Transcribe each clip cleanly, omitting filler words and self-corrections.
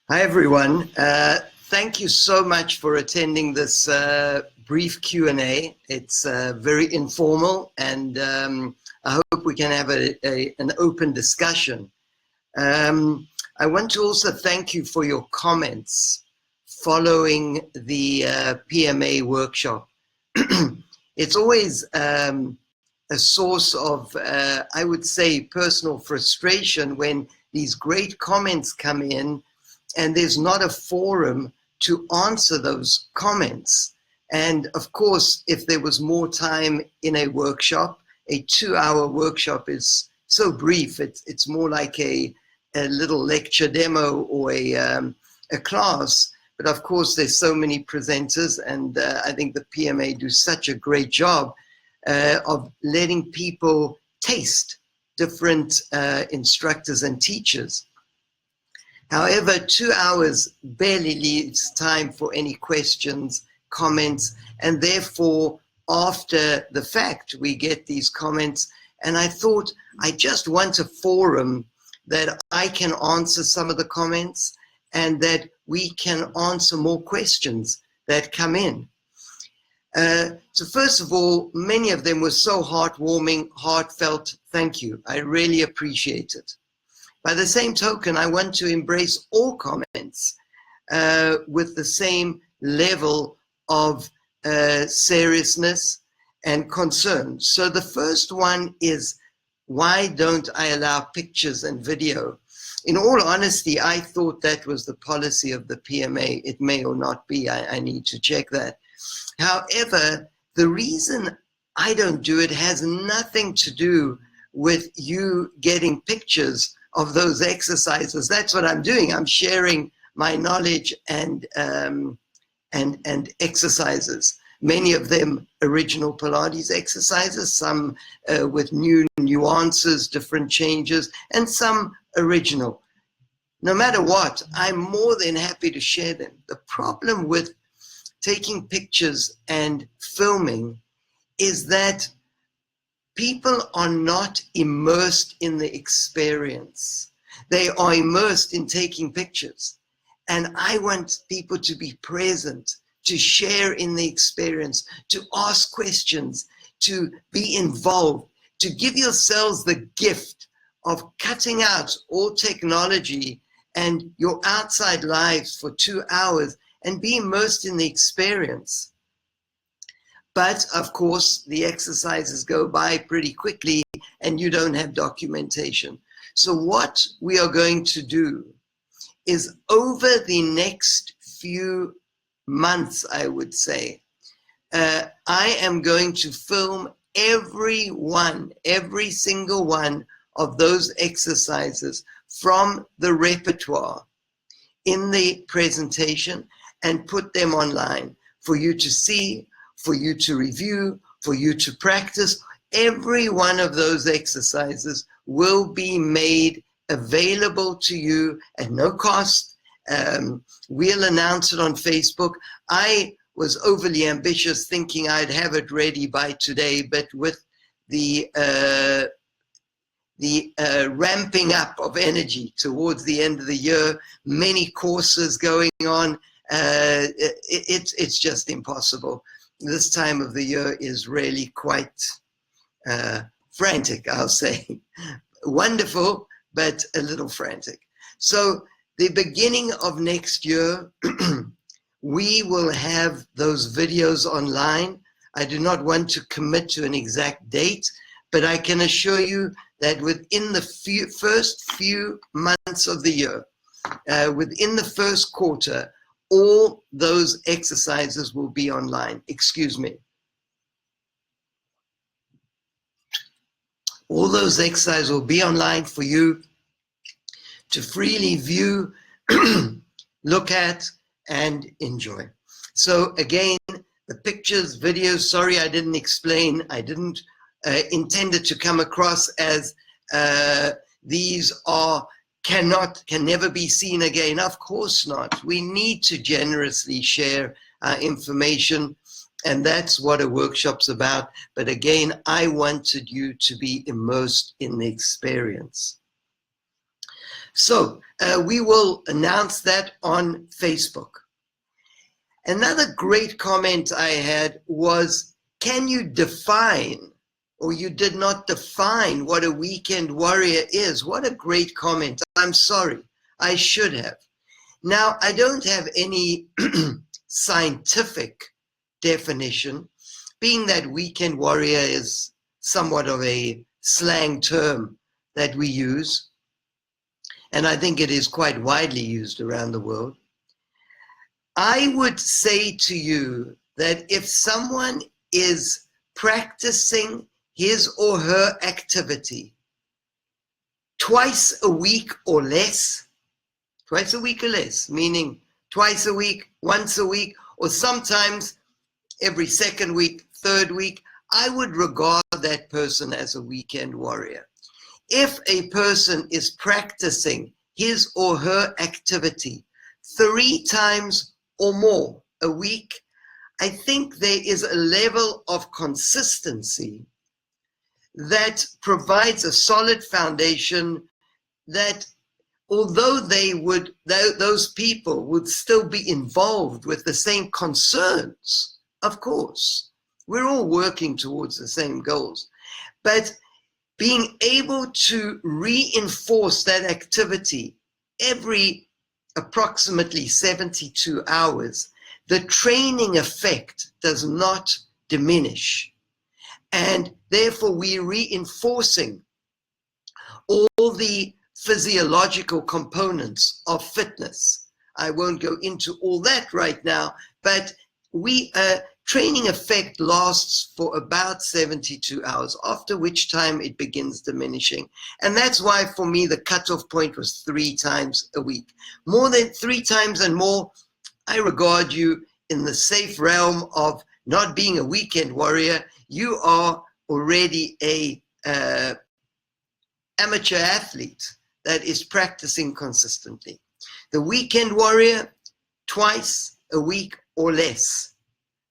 Hi, everyone. Thank you so much for attending this brief Q&A. It's very informal, and I hope we can have an open discussion. I want to also thank you for your comments following the PMA workshop. It's always a source of, I would say, personal frustration when these great comments come in and there's not a forum to answer those comments. And of course, if there was more time in a workshop, a 2-hour workshop is so brief. It's more like a little lecture demo or a class. But of course, there's so many presenters, and I think the PMA do such a great job of letting people taste different instructors and teachers. However, 2 hours barely leaves time for any questions, comments, and therefore, after the fact, we get these comments. And I thought, I just want a forum that I can answer some of the comments and that we can answer more questions that come in. So first of all, many of them were so heartwarming, heartfelt. Thank you. I really appreciate it. By the same token, I want to embrace all comments with the same level of seriousness and concern. So the first one is, why don't I allow pictures and video? In all honesty, I thought that was the policy of the PMA. It may or not be. I need to check that. However, the reason I don't do it has nothing to do with you getting pictures of those exercises. That's what I'm doing. I'm sharing my knowledge and exercises. Many of them original Pilates exercises, some with new nuances, different changes, and some original. No matter what, I'm more than happy to share them. The problem with taking pictures and filming is that people are not immersed in the experience. They are immersed in taking pictures. And I want people to be present, to share in the experience, to ask questions, to be involved, to give yourselves the gift of cutting out all technology and your outside lives for 2 hours and be immersed in the experience. But of course, the exercises go by pretty quickly and you don't have documentation. So what we are going to do is, over the next few months, I would say, I am going to film every single one of those exercises from the repertoire in the presentation and put them online for you to see, for you to review, for you to practice. Every one of those exercises will be made available to you at no cost. We'll announce it on Facebook. I was overly ambitious, thinking I'd have it ready by today, but with the ramping up of energy towards the end of the year, many courses going on, it's just impossible. This time of the year is really quite frantic, I'll say. Wonderful, but a little frantic. So the beginning of next year, we will have those videos online. I do not want to commit to an exact date, but I can assure you that within the first few months of the year, within the first quarter, all those exercises will be online. Excuse me. All those exercises will be online for you to freely view, look at, and enjoy. So again, the pictures, videos, sorry I didn't explain. I didn't intend it to come across as these can never be seen again. Of course not. We need to generously share information, and that's what a workshop's about. But again, I wanted you to be immersed in the experience. So we will announce that on Facebook. Another great comment I had was, can you define, or you did not define what a weekend warrior is? What a great comment. I'm sorry, I should have. Now, I don't have any scientific definition, being that weekend warrior is somewhat of a slang term that we use, and I think it is quite widely used around the world. I would say to you that if someone is practicing his or her activity twice a week or less, meaning twice a week, once a week, or sometimes every second week, third week, I would regard that person as a weekend warrior. If a person is practicing his or her activity 3 times or more a week, I think there is a level of consistency that provides a solid foundation that, although those people would still be involved with the same concerns, of course, we're all working towards the same goals, but being able to reinforce that activity every approximately 72 hours, the training effect does not diminish. And therefore, we're reinforcing all the physiological components of fitness. I won't go into all that right now, but training effect lasts for about 72 hours, after which time it begins diminishing. And that's why, for me, the cutoff point was 3 times a week. More than 3 times and more, I regard you in the safe realm of not being a weekend warrior. You are already a amateur athlete that is practicing consistently. The weekend warrior, twice a week or less.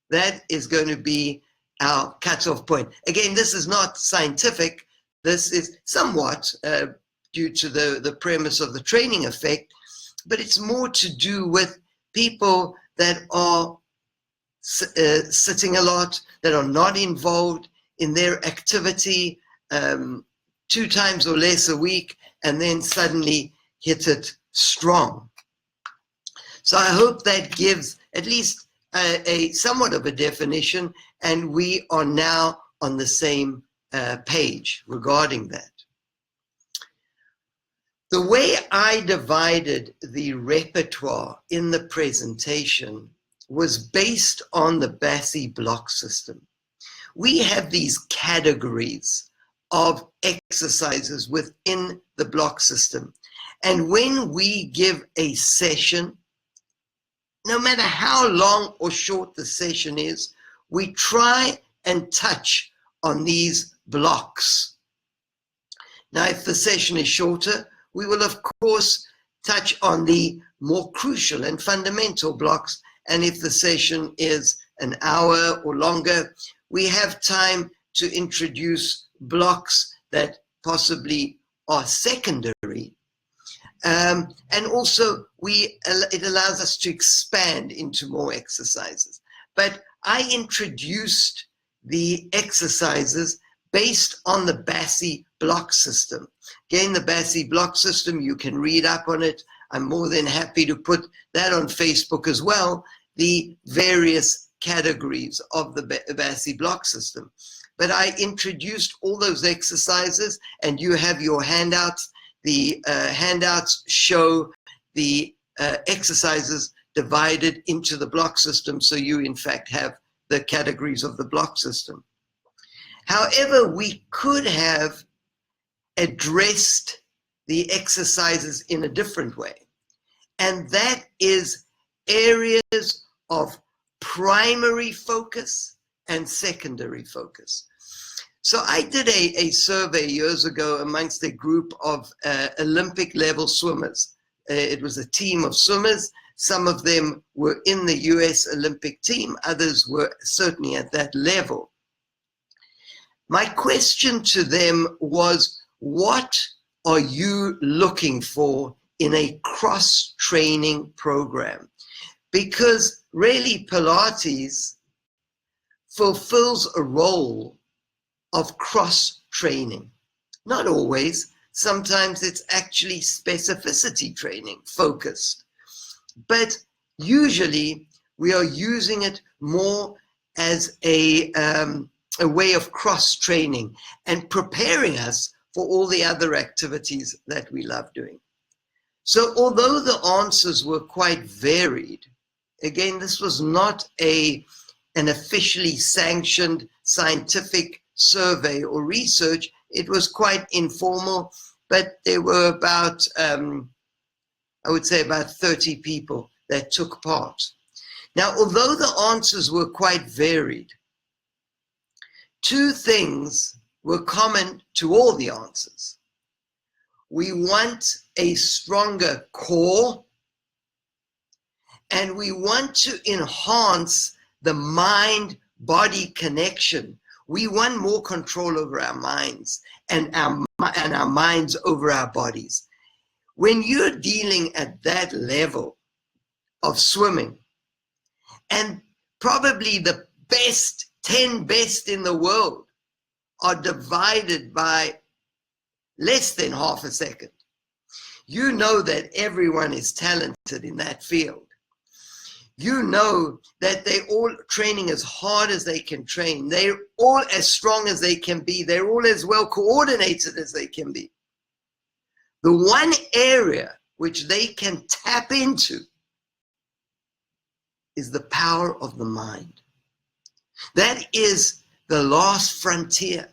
That is going to be our cutoff point. Again, this is not scientific. This is somewhat due to the premise of the training effect, but it's more to do with people that are sitting a lot, that are not involved in their activity 2 times or less a week, and then suddenly hit it strong. So I hope that gives at least a somewhat of a definition, and we are now on the same page regarding that. The way I divided the repertoire in the presentation was based on the BASI block system. We have these categories of exercises within the block system. And when we give a session, no matter how long or short the session is, we try and touch on these blocks. Now, if the session is shorter, we will, of course, touch on the more crucial and fundamental blocks. And if the session is an hour or longer, we have time to introduce blocks that possibly are secondary. And also, it allows us to expand into more exercises. But I introduced the exercises based on the BASI block system. Again, the BASI block system, you can read up on it. I'm more than happy to put that on Facebook as well, the various categories of the BASI block system. But I introduced all those exercises, and you have your handouts. The handouts show the exercises divided into the block system, so you in fact have the categories of the block system. However, we could have addressed the exercises in a different way, and that is areas of primary focus and secondary focus. So I did a survey years ago amongst a group of Olympic level swimmers. It was a team of swimmers. Some of them were in the US Olympic team. Others were certainly at that level. My question to them was, what are you looking for in a cross-training program? Because really Pilates fulfills a role of cross-training. Not always. Sometimes it's actually specificity training, focused. But usually we are using it more as a way of cross-training and preparing us for all the other activities that we love doing. So although the answers were quite varied, again, this was not an officially sanctioned scientific survey or research. It was quite informal, but there were about, I would say about 30 people that took part. Now, although the answers were quite varied, two things were common to all the answers. We want a stronger core, and we want to enhance the mind-body connection. We want more control over our minds and our minds over our bodies. When you're dealing at that level of swimming, and probably the best, 10 best in the world are divided by less than half a second, you know that everyone is talented in that field. You know that they're all training as hard as they can train. They're all as strong as they can be. They're all as well coordinated as they can be. The one area which they can tap into is the power of the mind. That is the last frontier.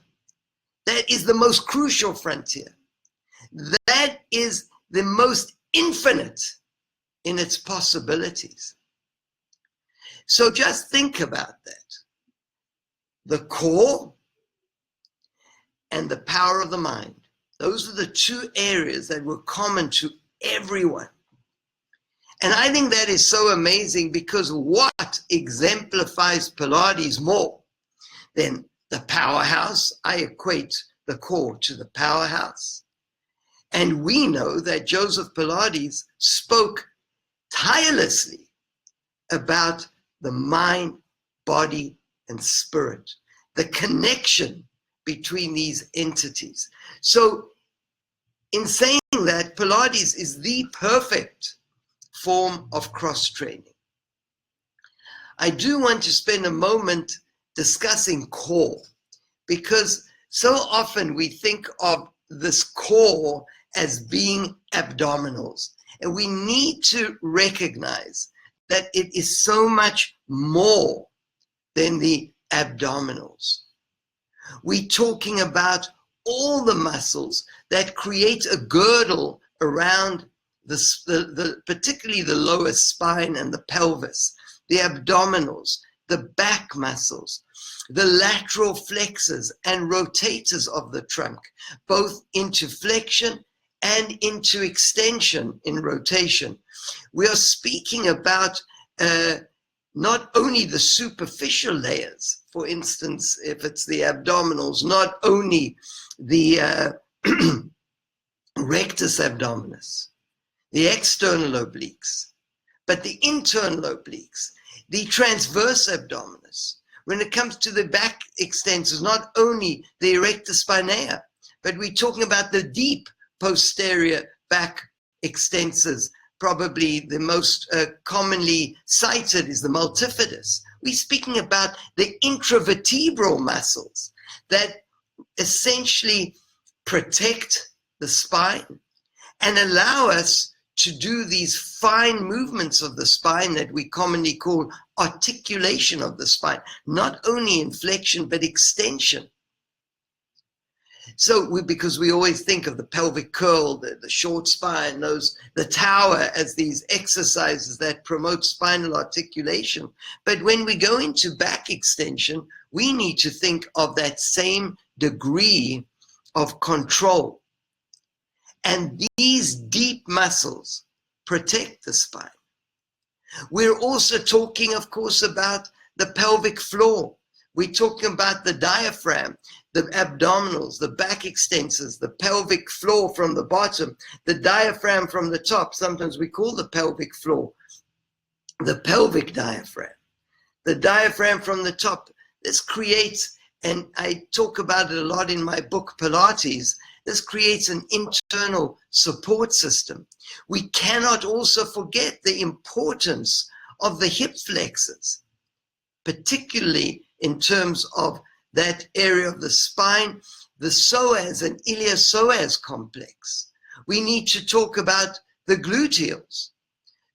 That is the most crucial frontier. That is the most infinite in its possibilities. So just think about that. The core and the power of the mind. Those are the two areas that were common to everyone. And I think that is so amazing, because what exemplifies Pilates more than the powerhouse? I equate the core to the powerhouse. And we know that Joseph Pilates spoke tirelessly about the mind, body, and spirit, the connection between these entities. So in saying that, Pilates is the perfect form of cross-training. I do want to spend a moment discussing core, because so often we think of this core as being abdominals, and we need to recognize that it is so much more than the abdominals. We're talking about all the muscles that create a girdle around particularly the lower spine and the pelvis, the abdominals, the back muscles, the lateral flexors and rotators of the trunk, both into flexion and into extension in rotation. We are speaking about not only the superficial layers, for instance, if it's the abdominals, not only the rectus abdominis, the external obliques, but the internal obliques, the transverse abdominis. When it comes to the back extensors, not only the erector spinaea, but we're talking about the deep posterior back extensors. Probably the most commonly cited is the multifidus. We're speaking about the intravertebral muscles that essentially protect the spine and allow us to do these fine movements of the spine that we commonly call articulation of the spine, not only in flexion, but extension. So because we always think of the pelvic curl, the short spine, the tower as these exercises that promote spinal articulation. But when we go into back extension, we need to think of that same degree of control. And these deep muscles protect the spine. We're also talking, of course, about the pelvic floor. We're talking about the diaphragm. the abdominals, the back extensors, the pelvic floor from the bottom, the diaphragm from the top. Sometimes we call the pelvic floor the pelvic diaphragm, the diaphragm from the top. This creates, and I talk about it a lot in my book, Pilates, this creates an internal support system. We cannot also forget the importance of the hip flexors, particularly in terms of that area of the spine, the psoas and iliopsoas complex. We need to talk about the gluteals.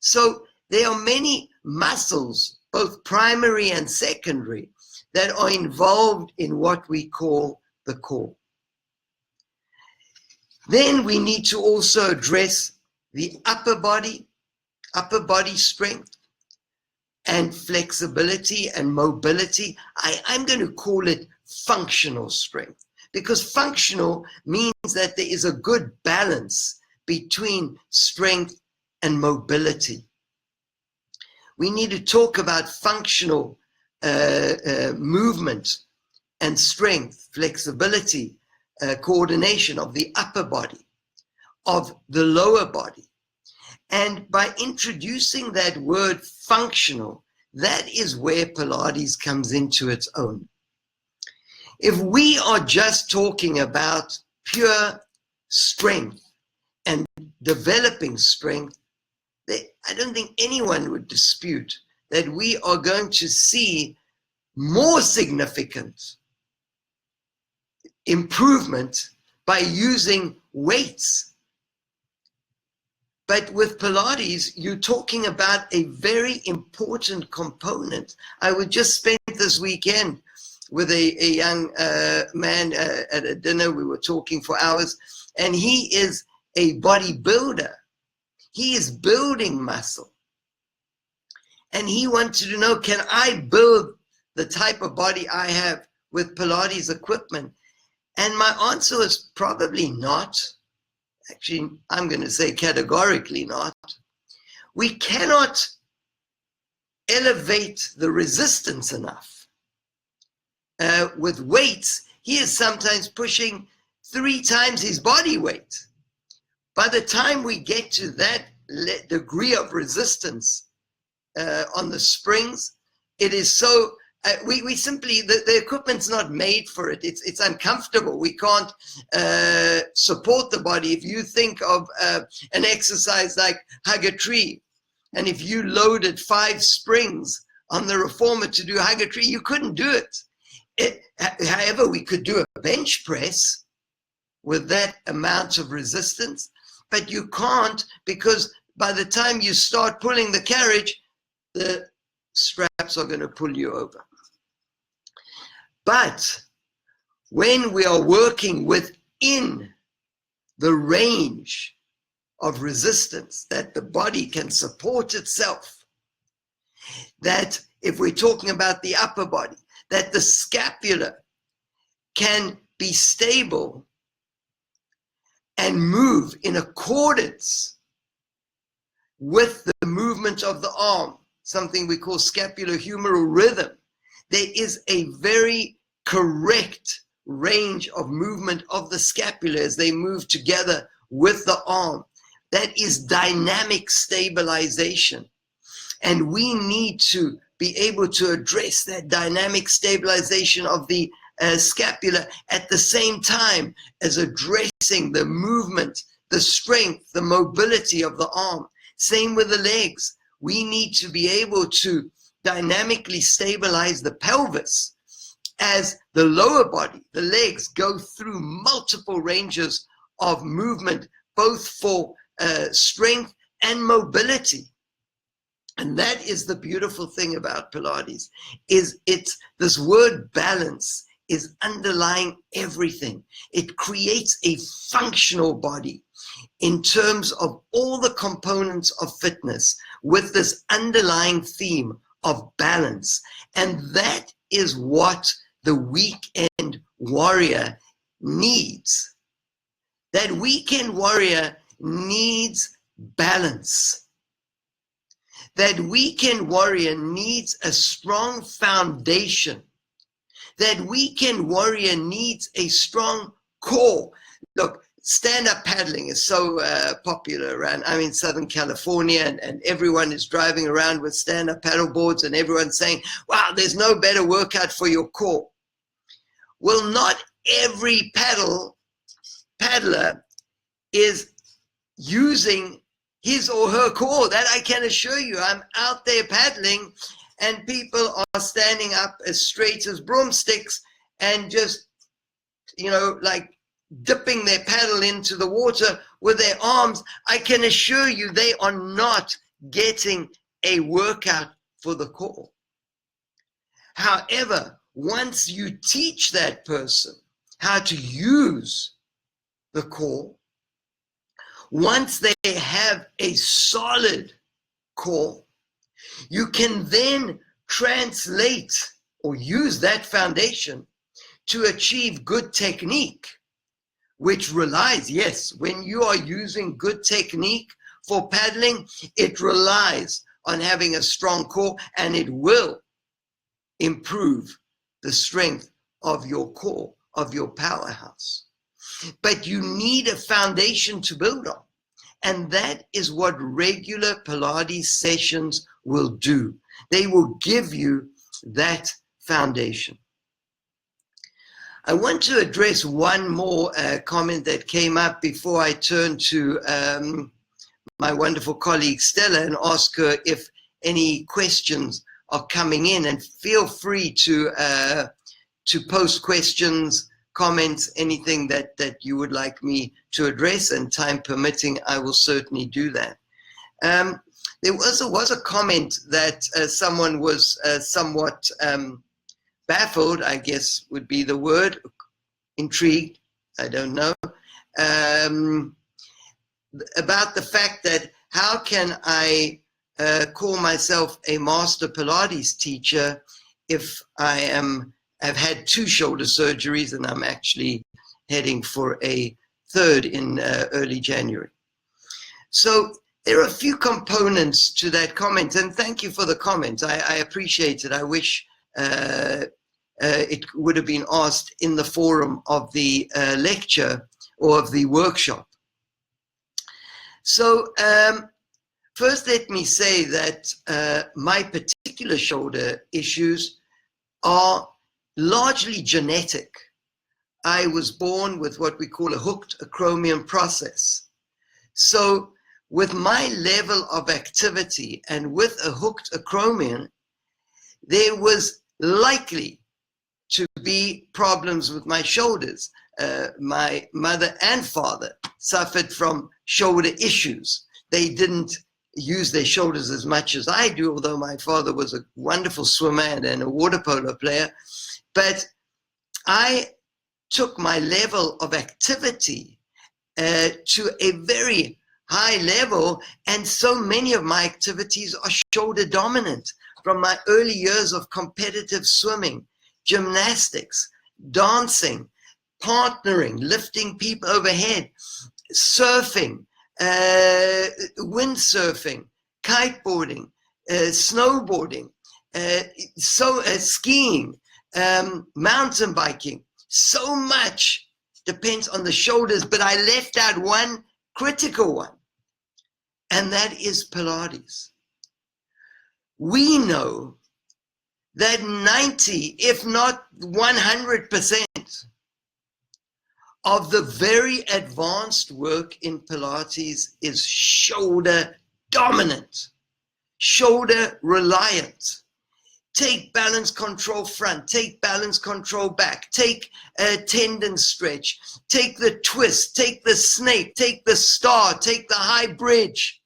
So there are many muscles, both primary and secondary, that are involved in what we call the core. Then we need to also address the upper body strength and flexibility and mobility. I'm going to call it functional strength, because functional means that there is a good balance between strength and mobility. We need to talk about functional movement and strength, flexibility, coordination of the upper body, of the lower body. And by introducing that word functional, that is where Pilates comes into its own. If we are just talking about pure strength and developing strength, I don't think anyone would dispute that we are going to see more significant improvement by using weights. But with Pilates, you're talking about a very important component. I was just spent this weekend with a young man at a dinner. We were talking for hours, and he is a bodybuilder. He is building muscle. And he wanted to know, can I build the type of body I have with Pilates equipment? And my answer was probably not. Actually, I'm going to say categorically not. We cannot elevate the resistance enough. With weights, he is sometimes pushing 3 times his body weight. By the time we get to that degree of resistance on the springs, it is so, we simply, the equipment's not made for it. It's uncomfortable. We can't support the body. If you think of an exercise like hug a tree, and if you loaded 5 springs on the reformer to do hug a tree, you couldn't do it. However, we could do a bench press with that amount of resistance, but you can't, because by the time you start pulling the carriage, the straps are going to pull you over. But when we are working within the range of resistance that the body can support itself, that if we're talking about the upper body, that the scapula can be stable and move in accordance with the movement of the arm, something we call scapulohumeral rhythm. There is a very correct range of movement of the scapula as they move together with the arm. That is dynamic stabilization. And we need to be able to address that dynamic stabilization of the scapula at the same time as addressing the movement, the strength, the mobility of the arm. Same with the legs. We need to be able to dynamically stabilize the pelvis as the lower body, the legs, go through multiple ranges of movement, both for strength and mobility. And that is the beautiful thing about Pilates, is it's this word balance is underlying everything. It creates a functional body in terms of all the components of fitness with this underlying theme of balance. And that is what the weekend warrior needs. That weekend warrior needs balance. That weekend warrior needs a strong foundation That weekend warrior needs a strong core. Look, stand-up paddling is so popular around. I'm in Southern California, and everyone is driving around with stand-up paddle boards, and everyone's saying, wow, there's no better workout for your core. Well, not every paddler is using his or her core. That I can assure you. I'm out there paddling, and people are standing up as straight as broomsticks and just, like dipping their paddle into the water with their arms. I can assure you they are not getting a workout for the core. However, once you teach that person how to use the core, once they have a solid core, you can then translate or use that foundation to achieve good technique, which relies, yes, when you are using good technique for paddling, it relies on having a strong core, and it will improve the strength of your core, of your powerhouse. But you need a foundation to build on. And that is what regular Pilates sessions will do. They will give you that foundation. I want to address one more comment that came up before I turn to my wonderful colleague Stella and ask her if any questions are coming in. And feel free to post questions, comments, anything that you would like me to address, and time permitting, I will certainly do that. There was a comment that someone was somewhat baffled, I guess would be the word, intrigued, I don't know, about the fact that how can I call myself a master Pilates teacher if I have had 2 shoulder surgeries and I'm actually heading for a 3rd in early January. So there are a few components to that comment, and thank you for the comment. I appreciate it. I wish it would have been asked in the forum of the lecture or of the workshop. So first let me say that my particular shoulder issues are largely genetic. I was born with what we call a hooked acromion process. So with my level of activity and with a hooked acromion, there was likely to be problems with my shoulders. My mother and father suffered from shoulder issues. They didn't use their shoulders as much as I do, although my father was a wonderful swimmer and a water polo player. But I took my level of activity to a very high level, and so many of my activities are shoulder dominant from my early years of competitive swimming, gymnastics, dancing, partnering, lifting people overhead, surfing, windsurfing, kiteboarding, snowboarding, skiing, mountain biking. So much depends on the shoulders, but I left out one critical one, and that is Pilates. We know that 90, if not 100%, of the very advanced work in Pilates is shoulder dominant, shoulder reliant. Take balance control front, take balance control back, take a tendon stretch, take the twist, take the snake, take the star, take the high bridge.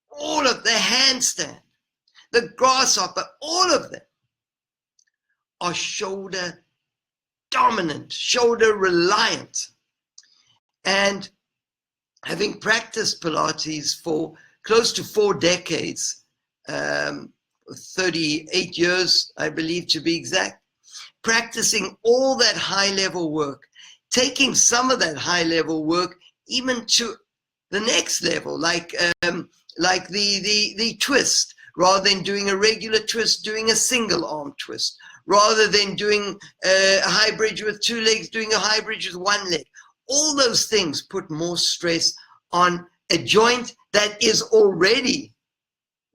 All of the handstand, the grasshopper, all of them are shoulder dominant, shoulder reliant. And having practiced Pilates for close to 4 decades, 38 years, I believe to be exact, practicing all that high level work, taking some of that high level work even to the next level, like the twist. Rather than doing a regular twist, doing a single arm twist. rather than doing a high bridge with 2 legs, doing a high bridge with 1 leg. All those things put more stress on a joint that is already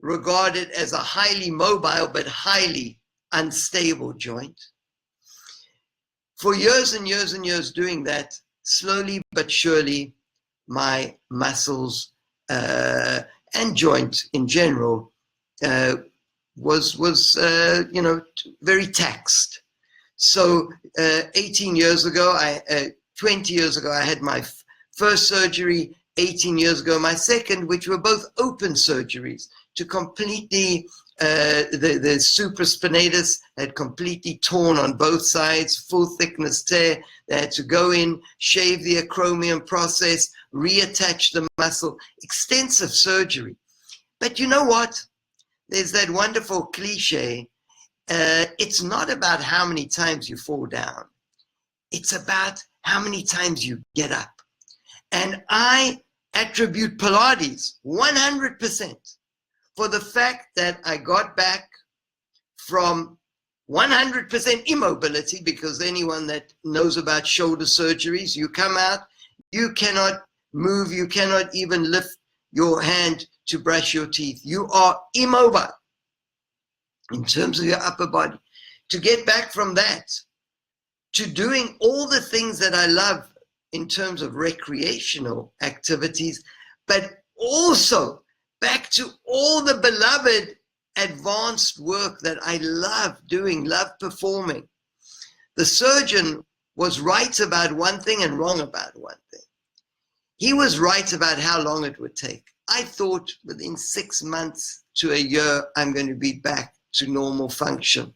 regarded as a highly mobile but highly unstable joint. For years and years and years doing that, slowly but surely, my muscles and joint in general was very taxed. So 18 years ago, 20 years ago, I had my first surgery. 18 years ago, my second, which were both open surgeries to completely, the supraspinatus had completely torn on both sides, full thickness tear. They had to go in, shave the acromion process, reattach the muscle, extensive surgery. But you know what? There's that wonderful cliche. It's not about how many times you fall down. It's about how many times you get up. And I attribute Pilates 100% for the fact that I got back from 100% immobility, because anyone that knows about shoulder surgeries, you come out, you cannot move, you cannot even lift your hand to brush your teeth. You are immobile in terms of your upper body. To get back from that to doing all the things that I love in terms of recreational activities, but also back to all the beloved advanced work that I love doing, love performing. The surgeon was right about one thing and wrong about one thing. He was right about how long it would take. I thought within 6 months to a year, I'm going to be back to normal function.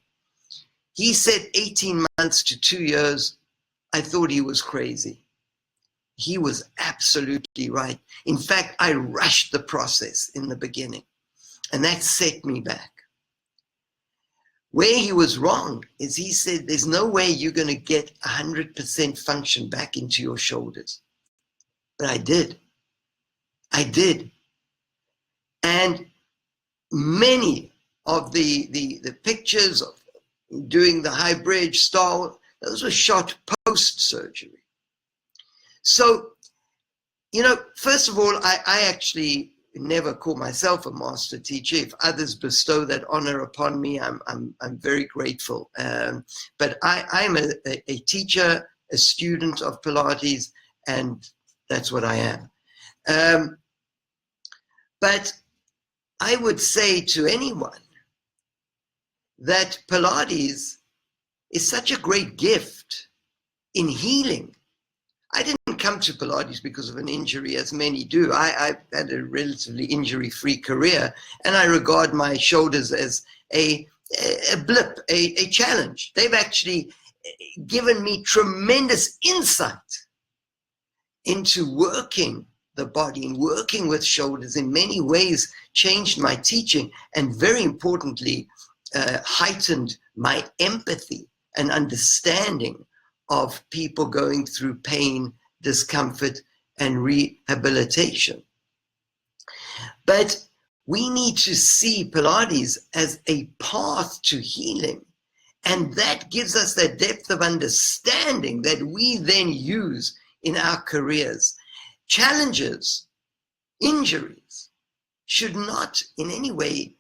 He said 18 months to 2 years. I thought he was crazy. He was absolutely right. In fact, I rushed the process in the beginning, and that set me back. Where he was wrong is he said, there's no way you're going to get 100% function back into your shoulders. But I did. I did. And many of the pictures of doing the high bridge style, those were shot post-surgery. So, first of all, I actually never call myself a master teacher. If others bestow that honor upon me, I'm very grateful. But I'm a teacher, a student of Pilates, and that's what I am. But I would say to anyone that Pilates is such a great gift in healing. I didn't come to Pilates because of an injury, as many do. I've had a relatively injury-free career, and I regard my shoulders as a blip, a challenge. They've actually given me tremendous insight into working the body and working with shoulders. In many ways, changed my teaching, and very importantly, heightened my empathy and understanding of people going through pain, discomfort, and rehabilitation. But we need to see Pilates as a path to healing. And that gives us that depth of understanding that we then use in our careers. Challenges, injuries, should not in any way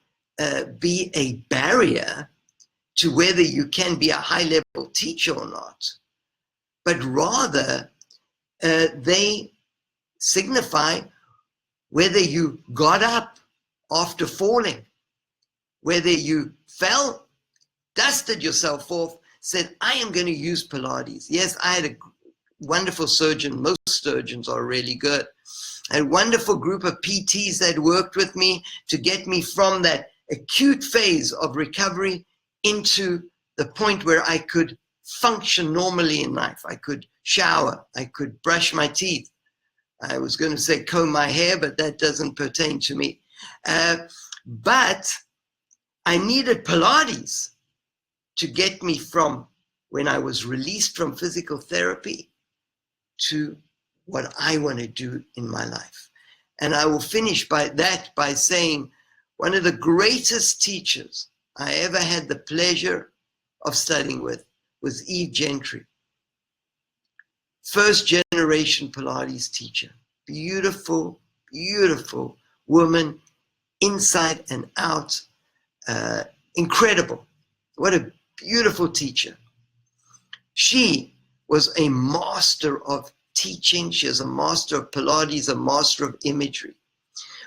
be a barrier to whether you can be a high-level teacher or not, but rather they signify whether you got up after falling, whether you fell, dusted yourself off, said, I am going to use Pilates. Yes, I had a wonderful surgeon. Most surgeons are really good. A wonderful group of PTs that worked with me to get me from that acute phase of recovery into the point where I could function normally in life. I could shower, I could brush my teeth. I was going to say comb my hair, but that doesn't pertain to me. But I needed Pilates to get me from when I was released from physical therapy to what I want to do in my life. And I will finish by saying one of the greatest teachers I ever had the pleasure of studying with was Eve Gentry. First generation Pilates teacher. Beautiful, beautiful woman, inside and out. Incredible. What a beautiful teacher. She was a master of teaching. She was a master of Pilates, a master of imagery.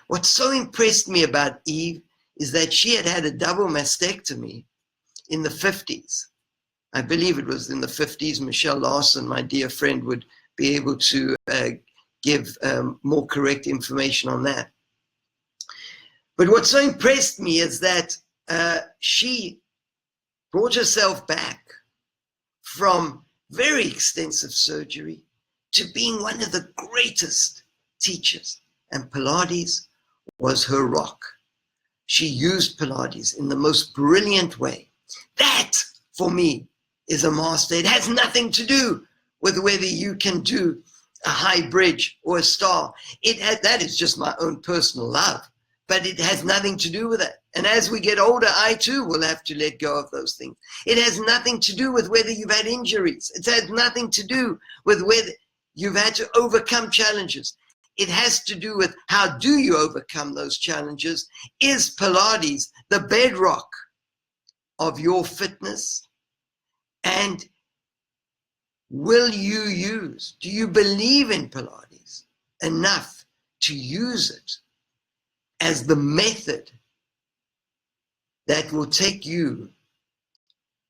What so impressed me about Eve is that she had had a double mastectomy in the 50s. I believe it was in the 50s. Michelle Larson, my dear friend, would be able to give more correct information on that. But what so impressed me is that she brought herself back from very extensive surgery to being one of the greatest teachers. And Pilates was her rock. She used Pilates in the most brilliant way. That, for me, is a master. It has nothing to do with whether you can do a high bridge or a star. That is just my own personal love, but it has nothing to do with it. And as we get older, I too will have to let go of those things. It has nothing to do with whether you've had injuries. It has nothing to do with whether you've had to overcome challenges. It has to do with how do you overcome those challenges? Is Pilates the bedrock of your fitness? And will you use, do you believe in Pilates enough to use it as the method that will take you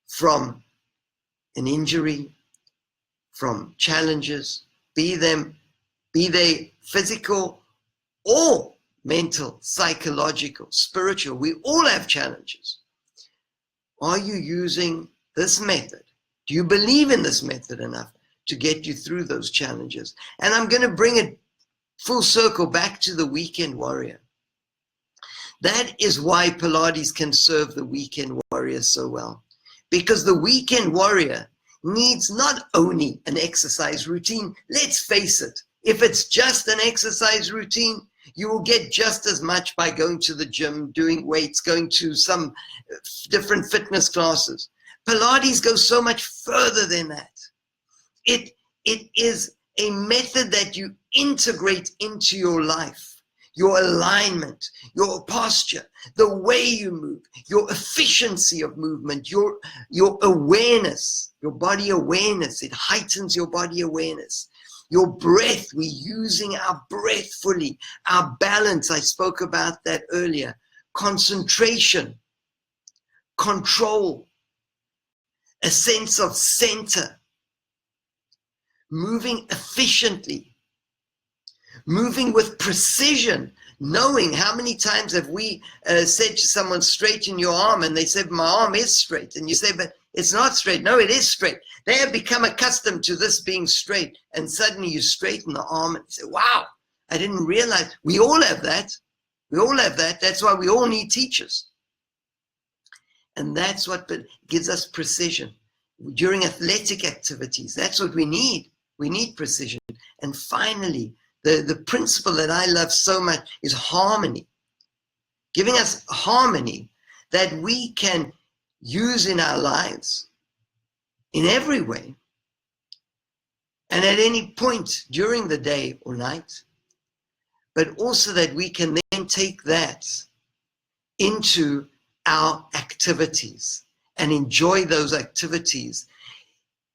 from an injury, from challenges, be they physical or mental, psychological, spiritual? We all have challenges. Are you using this method? Do you believe in this method enough to get you through those challenges? And I'm going to bring it full circle back to the weekend warrior. That is why Pilates can serve the weekend warrior so well. Because the weekend warrior needs not only an exercise routine. Let's face it, if it's just an exercise routine, you will get just as much by going to the gym, doing weights, going to some different fitness classes. Pilates goes so much further than that. It is a method that you integrate into your life, your alignment, your posture, the way you move, your efficiency of movement, your awareness, your body awareness. It heightens your body awareness. Your breath, we're using our breath fully. Our balance, I spoke about that earlier. Concentration, control, a sense of center, moving efficiently, moving with precision, knowing how many times have we said to someone, straighten your arm, and they said, my arm is straight. And you say, but it's not straight. No, it is straight. They have become accustomed to this being straight, and suddenly you straighten the arm and say, wow, I didn't realize. We all have that. We all have that. That's why we all need teachers. And that's what gives us precision. During athletic activities, that's what we need. We need precision. And finally, the principle that I love so much is harmony. Giving us harmony that we can use in our lives in every way and at any point during the day or night, but also that we can then take that into our activities and enjoy those activities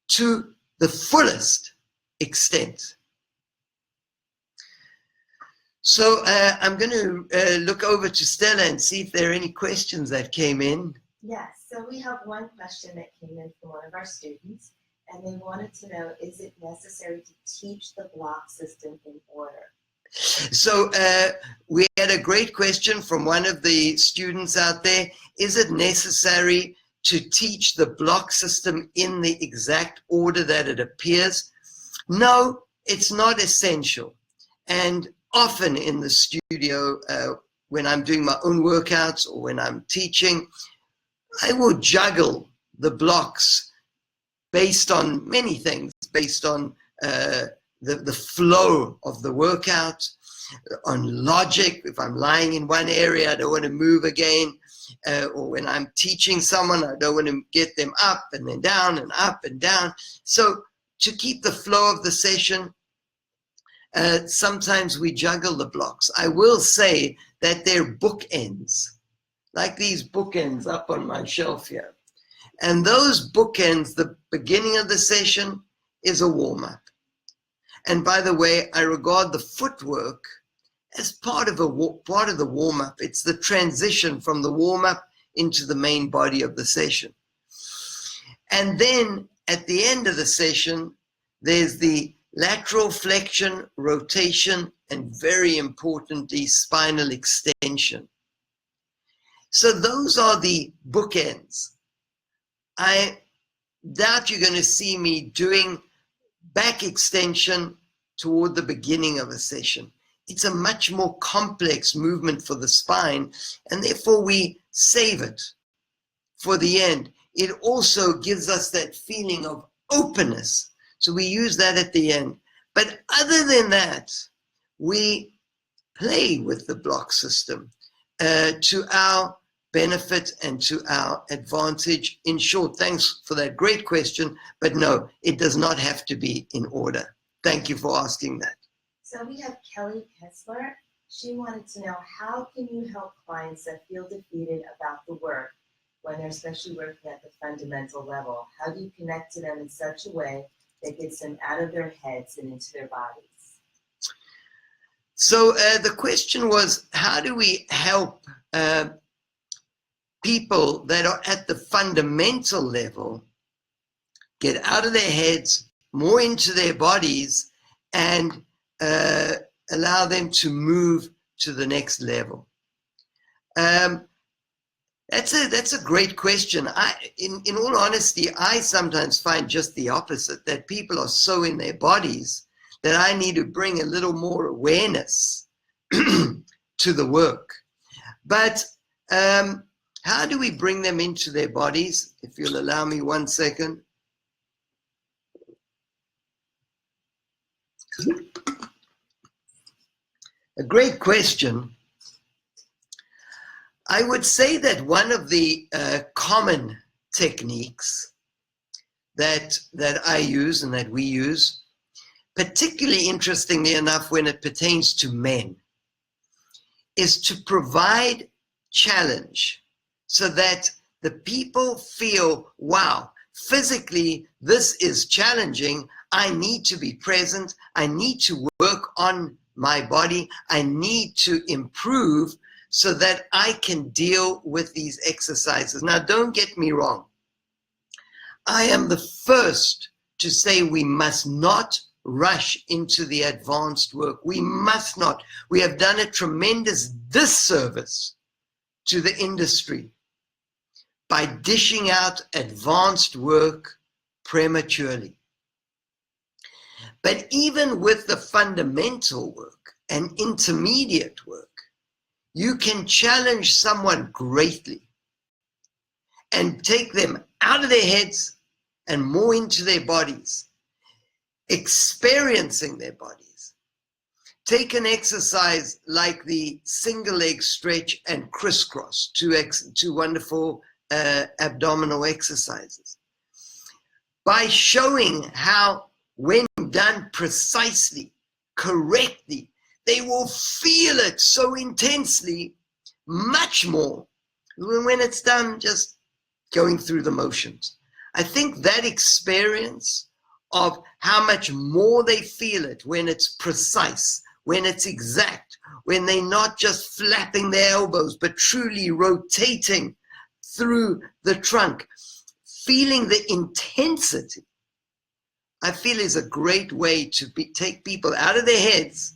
to the fullest extent. So I'm going to look over to Stella and see if there are any questions that came in. Yes, so we have one question that came in from one of our students, and they wanted to know, is it necessary to teach the block system in order? So we had a great question from one of the students out there. Is it necessary to teach the block system in the exact order that it appears? No, it's not essential. And often in the studio, when I'm doing my own workouts or when I'm teaching, I will juggle the blocks based on many things, based on the flow of the workout, on logic. If I'm lying in one area, I don't want to move again. or when I'm teaching someone, I don't want to get them up and then down and up and down. So to keep the flow of the session, sometimes we juggle the blocks. I will say that they're bookends, like these bookends up on my shelf here. And those bookends, the beginning of the session is a warm-up. And by the way, I regard the footwork as part of the warm-up. It's the transition from the warm-up into the main body of the session. And then at the end of the session, there's the lateral flexion, rotation, and very importantly, spinal extension. So those are the bookends. I doubt you're going to see me doing back extension toward the beginning of a session. It's a much more complex movement for the spine, and therefore we save it for the end. It also gives us that feeling of openness, so we use that at the end. But other than that, we play with the block system to our benefit and to our advantage. In short, thanks for that great question, but no, it does not have to be in order. Thank you for asking that. So we have Kelly Kessler. She wanted to know, how can you help clients that feel defeated about the work when they're especially working at the fundamental level? How do you connect to them in such a way that gets them out of their heads and into their bodies? So the question was, how do we help people that are at the fundamental level get out of their heads, more into their bodies, and allow them to move to the next level? That's a great question. In all honesty, I sometimes find just the opposite, that people are so in their bodies that I need to bring a little more awareness to the work. But how do we bring them into their bodies? If you'll allow me 1 second. A great question. I would say that one of the common techniques that I use and that we use, particularly interestingly enough when it pertains to men, is to provide challenge so that the people feel, wow, physically this is challenging. I need to be present. I need to work on my body. I need to improve so that I can deal with these exercises. Now, don't get me wrong. I am the first to say we must not rush into the advanced work. We must not. We have done a tremendous disservice to the industry by dishing out advanced work prematurely. But even with the fundamental work and intermediate work, you can challenge someone greatly and take them out of their heads and more into their bodies, experiencing their bodies. Take an exercise like the single leg stretch and crisscross, two wonderful abdominal exercises. By showing how, when done precisely, correctly, they will feel it so intensely, much more when it's done just going through the motions. I think that experience of how much more they feel it when it's precise, when it's exact, when they're not just flapping their elbows, but truly rotating through the trunk, feeling the intensity, I feel is a great way to take people out of their heads,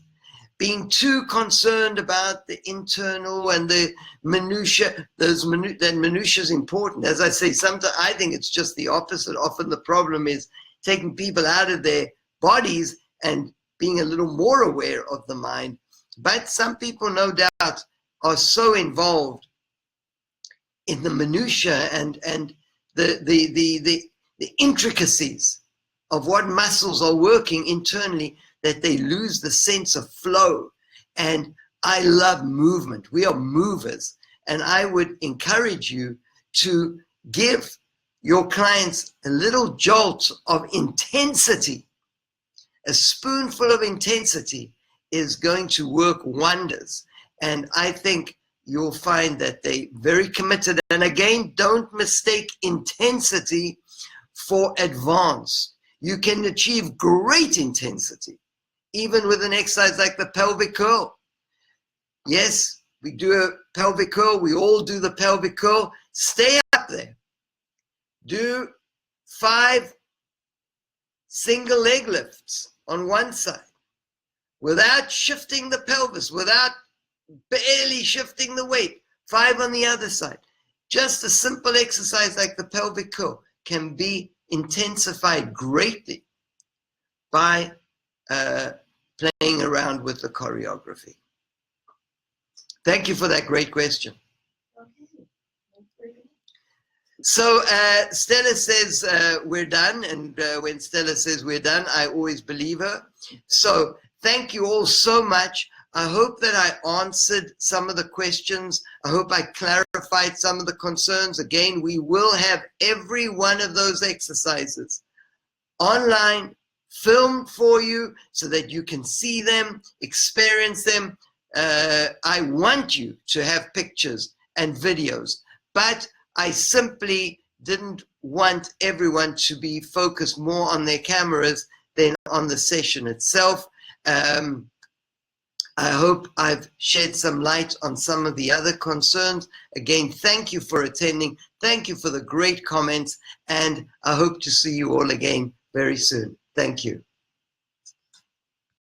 being too concerned about the internal and the minutiae. That minutiae is important. As I say, sometimes I think it's just the opposite. Often the problem is taking people out of their bodies and being a little more aware of the mind. But some people, no doubt, are so involved in the minutiae and the intricacies of what muscles are working internally that they lose the sense of flow. And I love movement. We are movers. And I would encourage you to give your clients a little jolt of intensity. A spoonful of intensity is going to work wonders. And I think you'll find that they're very committed. And again, don't mistake intensity for advance. You can achieve great intensity, even with an exercise like the pelvic curl. Yes, we do a pelvic curl. We all do the pelvic curl. Stay up there. Do 5 single leg lifts on one side without shifting the pelvis, without barely shifting the weight. 5 on the other side. Just a simple exercise like the pelvic curl can be intensified greatly by playing around with the choreography. Thank you for that great question. Okay. So Stella says we're done, and when Stella says we're done, I always believe her. So thank you all so much. I hope that I answered some of the questions. I hope I clarified some of the concerns. Again, we will have every one of those exercises online, filmed for you so that you can see them, experience them. I want you to have pictures and videos, but I simply didn't want everyone to be focused more on their cameras than on the session itself. I hope I've shed some light on some of the other concerns. Again, thank you for attending. Thank you for the great comments, and I hope to see you all again very soon. Thank you.